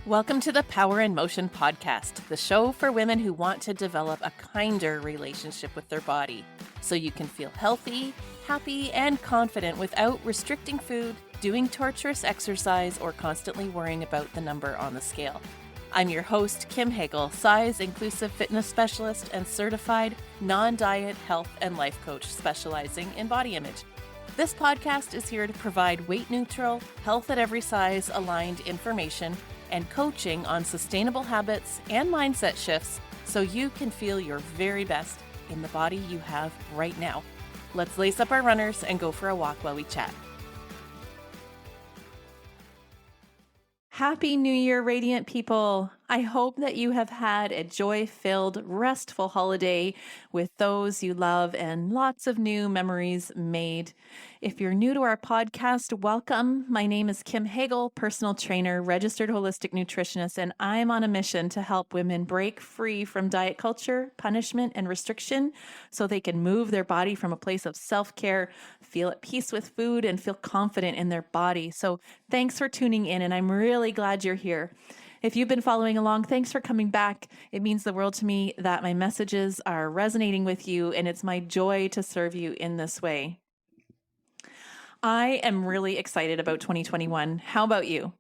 Welcome to the Power in Motion podcast, the show for women who want to develop a kinder relationship with their body so you can feel healthy, happy, and confident without restricting food, doing torturous exercise, or constantly worrying about the number on the scale. I'm your host, Kim Hagel, size-inclusive fitness specialist and certified non-diet health and life coach specializing in body image. This podcast is here to provide weight-neutral, health at every size aligned information and coaching on sustainable habits and mindset shifts so you can feel your very best in the body you have right now. Let's lace up our runners and go for a walk while we chat. Happy New Year, radiant people. I hope that you have had a joy-filled, restful holiday with those you love and lots of new memories made. If you're new to our podcast, welcome. My name is Kim Hagel, personal trainer, registered holistic nutritionist, and I'm on a mission to help women break free from diet culture, punishment, and restriction so they can move their body from a place of self-care, feel at peace with food, and feel confident in their body. So thanks for tuning in, and I'm really glad you're here. If you've been following along, thanks for coming back. It means the world to me that my messages are resonating with you, and it's my joy to serve you in this way. I am really excited about 2021. How about you?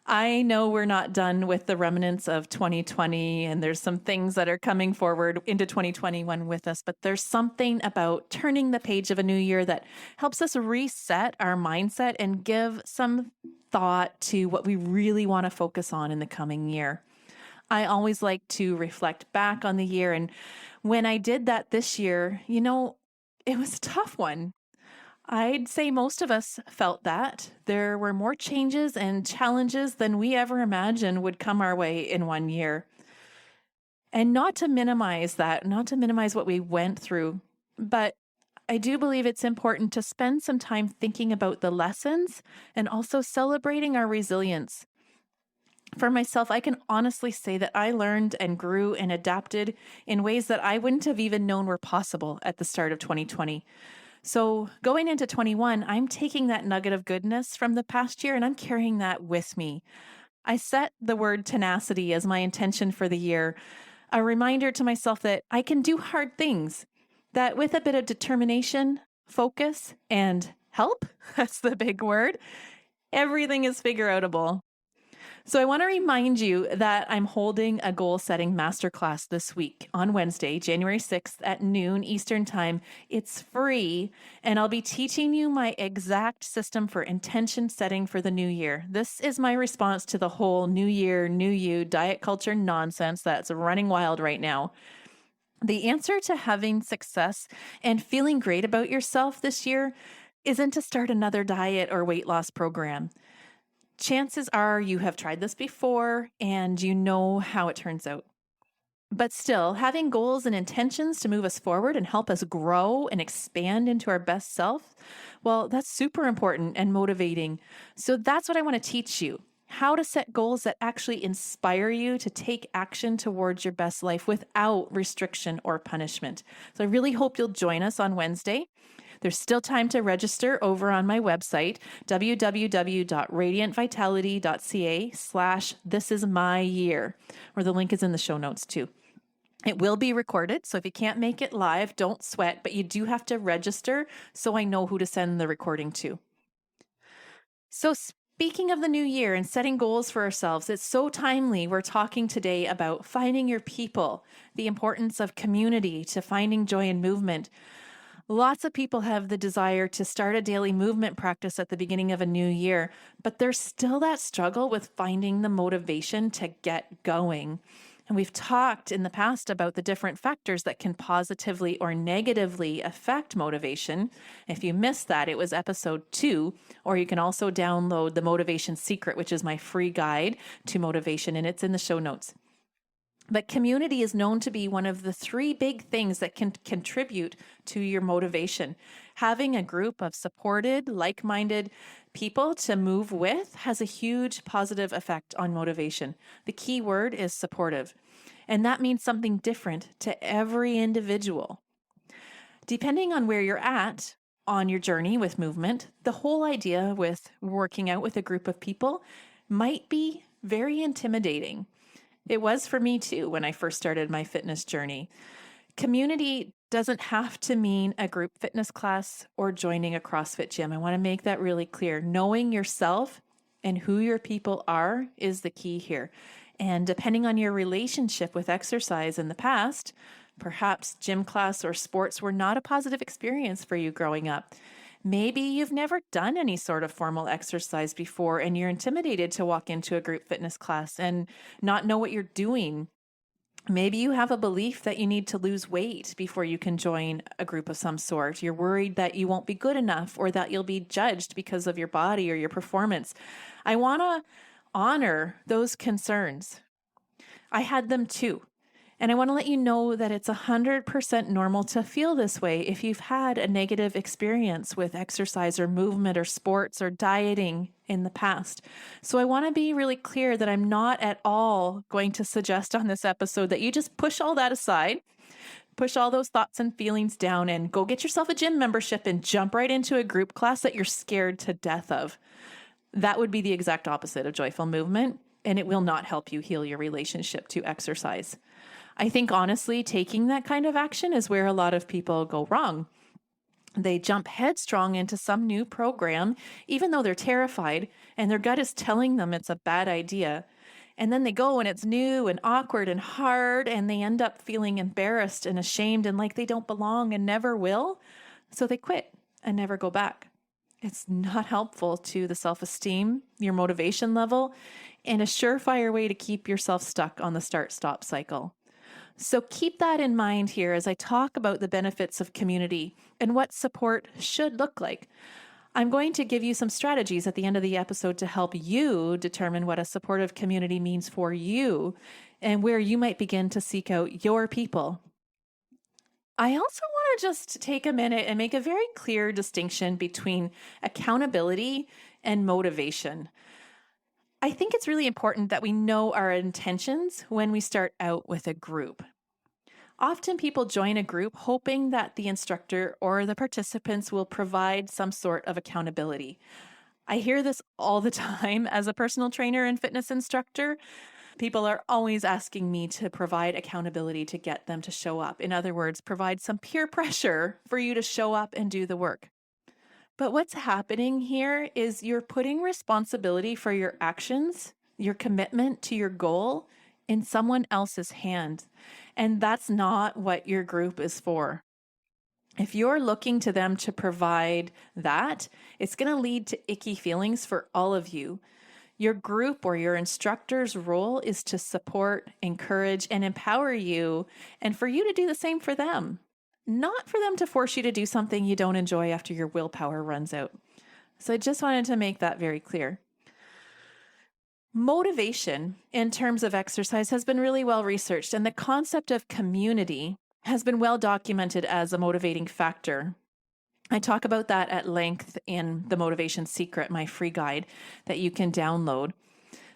I know we're not done with the remnants of 2020, and there's some things that are coming forward into 2021 with us, but there's something about turning the page of a new year that helps us reset our mindset and give some thought to what we really want to focus on in the coming year. I always like to reflect back on the year, and when I did that this year, it was a tough one. I'd say most of us felt that. There were more changes and challenges than we ever imagined would come our way in one year. And not to minimize that, not to minimize what we went through, but I do believe it's important to spend some time thinking about the lessons and also celebrating our resilience. For myself, I can honestly say that I learned and grew and adapted in ways that I wouldn't have even known were possible at the start of 2020. So going into 21, I'm taking that nugget of goodness from the past year and I'm carrying that with me. I set the word tenacity as my intention for the year, a reminder to myself that I can do hard things, that with a bit of determination, focus, and help, that's the big word, everything is figure-outable. So I want to remind you that I'm holding a goal-setting masterclass this week on Wednesday, January 6th at noon Eastern Time. It's free, and I'll be teaching you my exact system for intention setting for the new year. This is my response to the whole new year, new you diet culture nonsense that's running wild right now. The answer to having success and feeling great about yourself this year isn't to start another diet or weight loss program. Chances are you have tried this before and you know how it turns out. But still, having goals and intentions to move us forward and help us grow and expand into our best self, well, that's super important and motivating. So that's what I want to teach you, how to set goals that actually inspire you to take action towards your best life without restriction or punishment. So I really hope you'll join us on Wednesday. There's still time to register over on my website, www.radiantvitality.ca/thisismyyear, or the link is in the show notes too. It will be recorded, so if you can't make it live, don't sweat, but you do have to register so I know who to send the recording to. So speaking of the new year and setting goals for ourselves, it's so timely. We're talking today about finding your people, the importance of community to finding joy in movement. Lots of people have the desire to start a daily movement practice at the beginning of a new year, but there's still that struggle with finding the motivation to get going. And we've talked in the past about the different factors that can positively or negatively affect motivation. If you missed that, it was episode 2, or you can also download the Motivation Secret, which is my free guide to motivation, and it's in the show notes. But community is known to be one of the 3 big things that can contribute to your motivation. Having a group of supported, like-minded people to move with has a huge positive effect on motivation. The key word is supportive, and that means something different to every individual. Depending on where you're at on your journey with movement, the whole idea with working out with a group of people might be very intimidating. It was for me too when I first started my fitness journey. Community doesn't have to mean a group fitness class or joining a CrossFit gym. I want to make that really clear. Knowing yourself and who your people are is the key here. And depending on your relationship with exercise in the past, perhaps gym class or sports were not a positive experience for you growing up. Maybe you've never done any sort of formal exercise before and you're intimidated to walk into a group fitness class and not know what you're doing. Maybe you have a belief that you need to lose weight before you can join a group of some sort. You're worried that you won't be good enough or that you'll be judged because of your body or your performance. I want to honor those concerns. I had them too. And I want to let you know that it's 100% normal to feel this way if you've had a negative experience with exercise or movement or sports or dieting in the past. So I want to be really clear that I'm not at all going to suggest on this episode that you just push all that aside, push all those thoughts and feelings down and go get yourself a gym membership and jump right into a group class that you're scared to death of. That would be the exact opposite of joyful movement, and it will not help you heal your relationship to exercise. I think honestly, taking that kind of action is where a lot of people go wrong. They jump headstrong into some new program, even though they're terrified and their gut is telling them it's a bad idea. And then they go and it's new and awkward and hard, and they end up feeling embarrassed and ashamed and like they don't belong and never will. So they quit and never go back. It's not helpful to the self-esteem, your motivation level, and a surefire way to keep yourself stuck on the start-stop cycle. So keep that in mind here as I talk about the benefits of community and what support should look like. I'm going to give you some strategies at the end of the episode to help you determine what a supportive community means for you and where you might begin to seek out your people. I also want to just take a minute and make a very clear distinction between accountability and motivation. I think it's really important that we know our intentions when we start out with a group. Often people join a group hoping that the instructor or the participants will provide some sort of accountability. I hear this all the time as a personal trainer and fitness instructor. People are always asking me to provide accountability to get them to show up. In other words, provide some peer pressure for you to show up and do the work. But what's happening here is you're putting responsibility for your actions, your commitment to your goal in someone else's hand. And that's not what your group is for. If you're looking to them to provide that, it's going to lead to icky feelings for all of you. Your group or your instructor's role is to support, encourage, and empower you, and for you to do the same for them. Not for them to force you to do something you don't enjoy after your willpower runs out. So I just wanted to make that very clear. Motivation in terms of exercise has been really well researched, and the concept of community has been well documented as a motivating factor. I talk about that at length in The Motivation Secret, my free guide that you can download.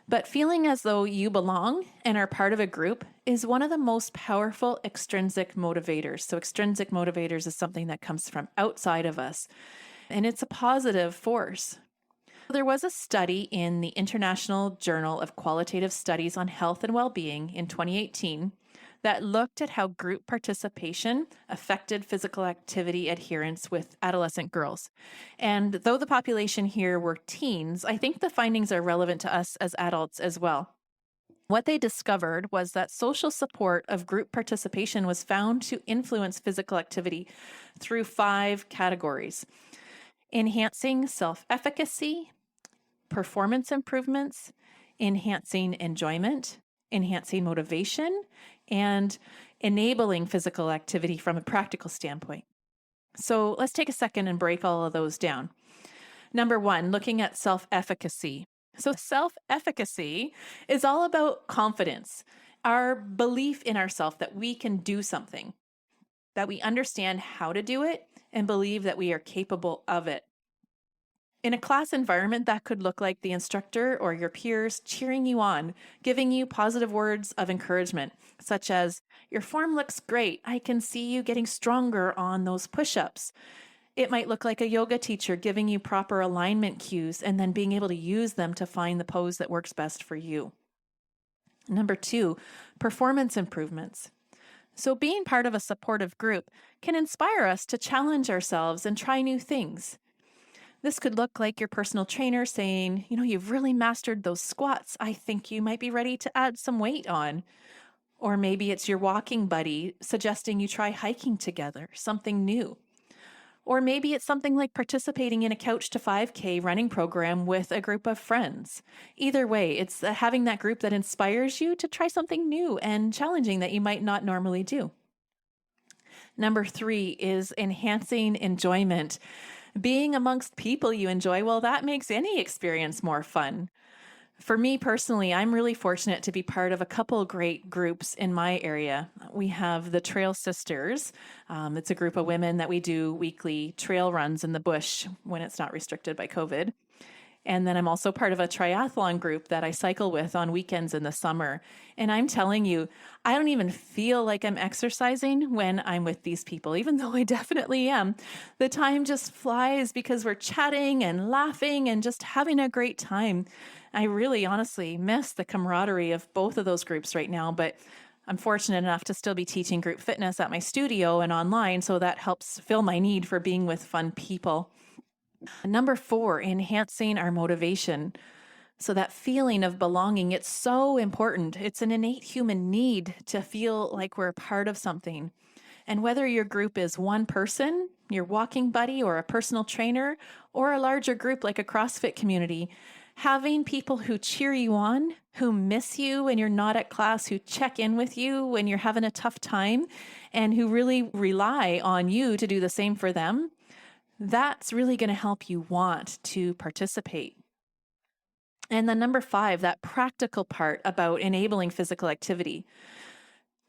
But feeling as though you belong and are part of a group is one of the most powerful extrinsic motivators. So extrinsic motivators is something that comes from outside of us, and it's a positive force. There was a study in the International Journal of Qualitative Studies on Health and Well-Being in 2018 that looked at how group participation affected physical activity adherence with adolescent girls. And though the population here were teens, I think the findings are relevant to us as adults as well. What they discovered was that social support of group participation was found to influence physical activity through 5 categories: enhancing self-efficacy, performance improvements, enhancing enjoyment, enhancing motivation, and enabling physical activity from a practical standpoint. So let's take a second and break all of those down. Number 1, looking at self-efficacy. So self-efficacy is all about confidence, our belief in ourselves that we can do something, that we understand how to do it, and believe that we are capable of it. In a class environment, that could look like the instructor or your peers cheering you on, giving you positive words of encouragement, such as, "Your form looks great. I can see you getting stronger on those push-ups." It might look like a yoga teacher giving you proper alignment cues and then being able to use them to find the pose that works best for you. Number 2, performance improvements. So, being part of a supportive group can inspire us to challenge ourselves and try new things. This could look like your personal trainer saying, you've really mastered those squats. I think you might be ready to add some weight on. Or maybe it's your walking buddy suggesting you try hiking together, something new. Or maybe it's something like participating in a Couch to 5K running program with a group of friends. Either way, it's having that group that inspires you to try something new and challenging that you might not normally do. Number 3 is enhancing enjoyment. Being amongst people you enjoy, well, that makes any experience more fun. For me personally, I'm really fortunate to be part of a couple great groups in my area. We have the Trail Sisters. It's a group of women that we do weekly trail runs in the bush when it's not restricted by COVID. And then I'm also part of a triathlon group that I cycle with on weekends in the summer. And I'm telling you, I don't even feel like I'm exercising when I'm with these people, even though I definitely am. The time just flies because we're chatting and laughing and just having a great time. I really honestly miss the camaraderie of both of those groups right now, but I'm fortunate enough to still be teaching group fitness at my studio and online, so that helps fill my need for being with fun people. Number 4, enhancing our motivation. So that feeling of belonging, it's so important. It's an innate human need to feel like we're a part of something. And whether your group is one person, your walking buddy, or a personal trainer, or a larger group like a CrossFit community, having people who cheer you on, who miss you when you're not at class, who check in with you when you're having a tough time, and who really rely on you to do the same for them, that's really going to help you want to participate. And then number 5, that practical part about enabling physical activity.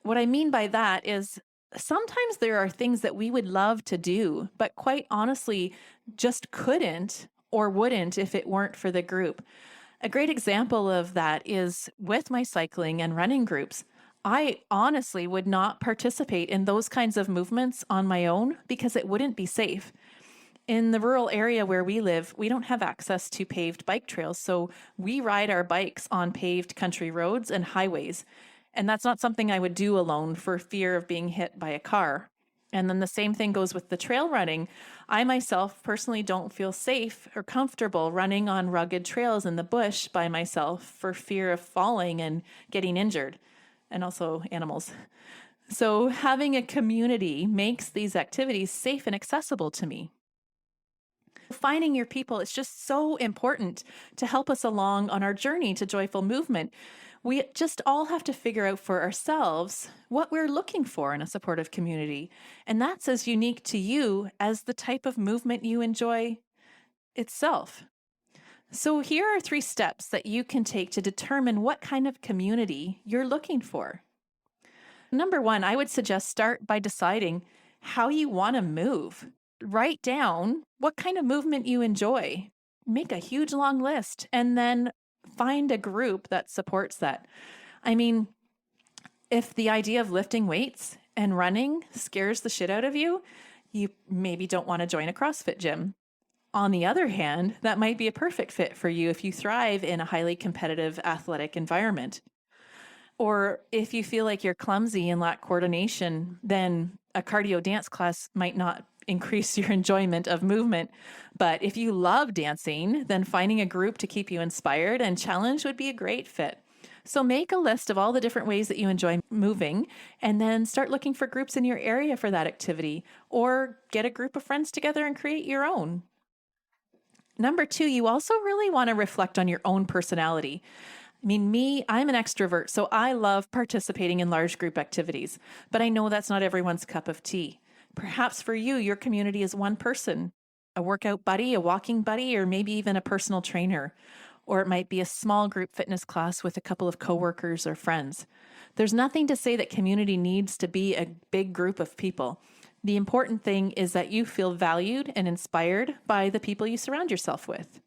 What I mean by that is sometimes there are things that we would love to do, but quite honestly, just couldn't or wouldn't if it weren't for the group. A great example of that is with my cycling and running groups. I honestly would not participate in those kinds of movements on my own because it wouldn't be safe. In the rural area where we live, we don't have access to paved bike trails, so we ride our bikes on paved country roads and highways. And that's not something I would do alone for fear of being hit by a car. And then the same thing goes with the trail running. I myself personally don't feel safe or comfortable running on rugged trails in the bush by myself for fear of falling and getting injured, and also animals. So having a community makes these activities safe and accessible to me. Finding your people is just so important to help us along on our journey to joyful movement. We just all have to figure out for ourselves what we're looking for in a supportive community. And that's as unique to you as the type of movement you enjoy itself. So here are 3 steps that you can take to determine what kind of community you're looking for. Number 1, I would suggest start by deciding how you want to move. Write down what kind of movement you enjoy. Make a huge long list and then find a group that supports that. I mean, if the idea of lifting weights and running scares the shit out of you, you maybe don't want to join a CrossFit gym. On the other hand, that might be a perfect fit for you if you thrive in a highly competitive athletic environment. Or if you feel like you're clumsy and lack coordination, then a cardio dance class might not increase your enjoyment of movement. But if you love dancing, then finding a group to keep you inspired and challenged would be a great fit. So make a list of all the different ways that you enjoy moving, and then start looking for groups in your area for that activity, or get a group of friends together and create your own. Number 2, you also really want to reflect on your own personality. I mean, I'm an extrovert, so I love participating in large group activities, but I know that's not everyone's cup of tea. Perhaps for you, your community is one person, a workout buddy, a walking buddy, or maybe even a personal trainer. Or it might be a small group fitness class with a couple of coworkers or friends. There's nothing to say that community needs to be a big group of people. The important thing is that you feel valued and inspired by the people you surround yourself with.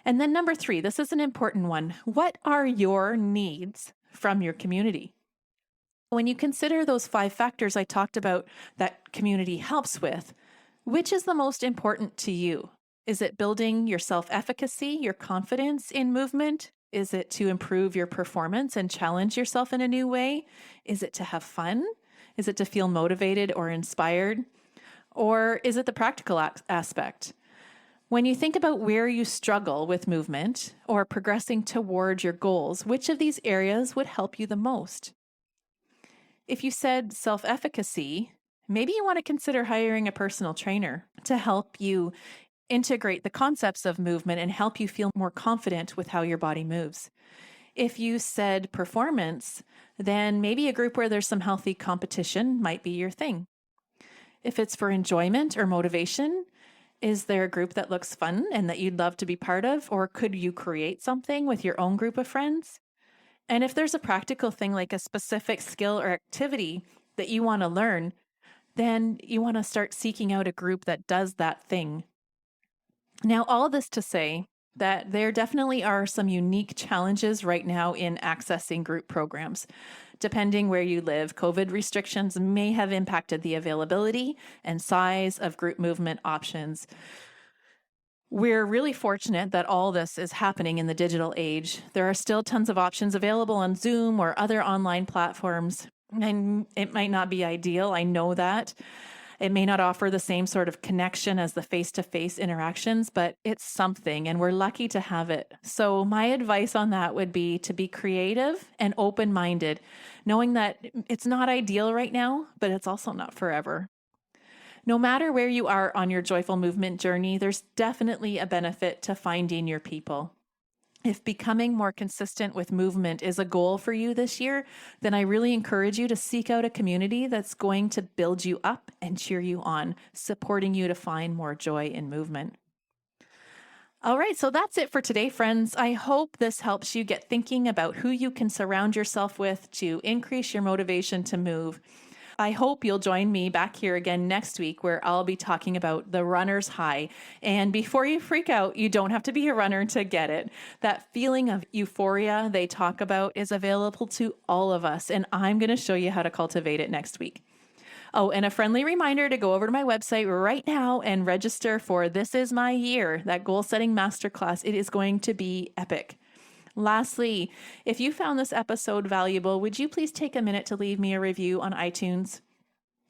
And then number 3, this is an important one. What are your needs from your community? When you consider those 5 factors I talked about that community helps with, which is the most important to you? Is it building your self-efficacy, your confidence in movement, Is it to improve your performance and challenge yourself in a new way? Is it to have fun? Is it to feel motivated or inspired? Or is it the practical aspect? When you think about where you struggle with movement or progressing toward your goals, which of these areas would help you the most? If you said self-efficacy, maybe you want to consider hiring a personal trainer to help you integrate the concepts of movement and help you feel more confident with how your body moves. If you said performance, then maybe a group where there's some healthy competition might be your thing. If it's for enjoyment or motivation, is there a group that looks fun and that you'd love to be part of? Or could you create something with your own group of friends? And if there's a practical thing like a specific skill or activity that you want to learn, then you want to start seeking out a group that does that thing. Now, all this to say that there definitely are some unique challenges right now in accessing group programs. Depending where you live, COVID restrictions may have impacted the availability and size of group movement options. We're really fortunate that all this is happening in the digital age. There are still tons of options available on Zoom or other online platforms, and it might not be ideal. I know that. It may not offer the same sort of connection as the face-to-face interactions, but it's something, and we're lucky to have it. So my advice on that would be to be creative and open-minded, knowing that it's not ideal right now, but it's also not forever. No matter where you are on your joyful movement journey, there's definitely a benefit to finding your people. If becoming more consistent with movement is a goal for you this year, then I really encourage you to seek out a community that's going to build you up and cheer you on, supporting you to find more joy in movement. All right, so that's it for today, friends. I hope this helps you get thinking about who you can surround yourself with to increase your motivation to move. I hope you'll join me back here again next week where I'll be talking about the runner's high. And before you freak out, you don't have to be a runner to get it. That feeling of euphoria they talk about is available to all of us, and I'm going to show you how to cultivate it next week. Oh, and a friendly reminder to go over to my website right now and register for This Is My Year, that goal-setting masterclass. It is going to be epic. Lastly, if you found this episode valuable, would you please take a minute to leave me a review on iTunes?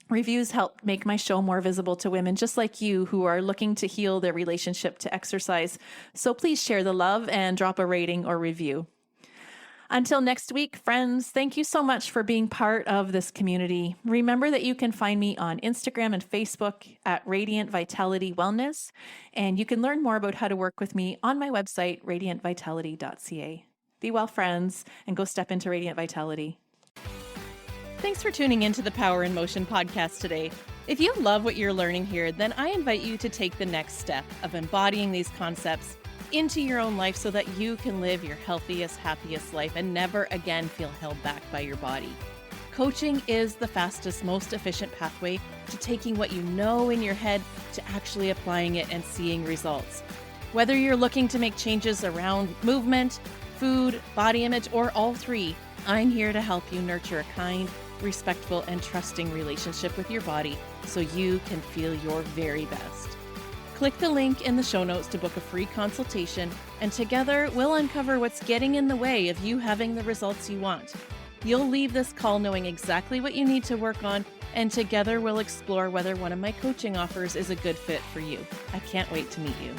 Reviews help make my show more visible to women just like you who are looking to heal their relationship to exercise. So please share the love and drop a rating or review. Until next week, friends, thank you so much for being part of this community. Remember that you can find me on Instagram and Facebook at Radiant Vitality Wellness, and you can learn more about how to work with me on my website, radiantvitality.ca. Be well, friends, and go step into Radiant Vitality. Thanks for tuning into the Power in Motion podcast today. If you love what you're learning here, then I invite you to take the next step of embodying these concepts into your own life so that you can live your healthiest, happiest life and never again feel held back by your body. Coaching is the fastest, most efficient pathway to taking what you know in your head to actually applying it and seeing results. Whether you're looking to make changes around movement, food, body image, or all three, I'm here to help you nurture a kind, respectful, and trusting relationship with your body so you can feel your very best. Click the link in the show notes to book a free consultation, and together we'll uncover what's getting in the way of you having the results you want. You'll leave this call knowing exactly what you need to work on, and together we'll explore whether one of my coaching offers is a good fit for you. I can't wait to meet you.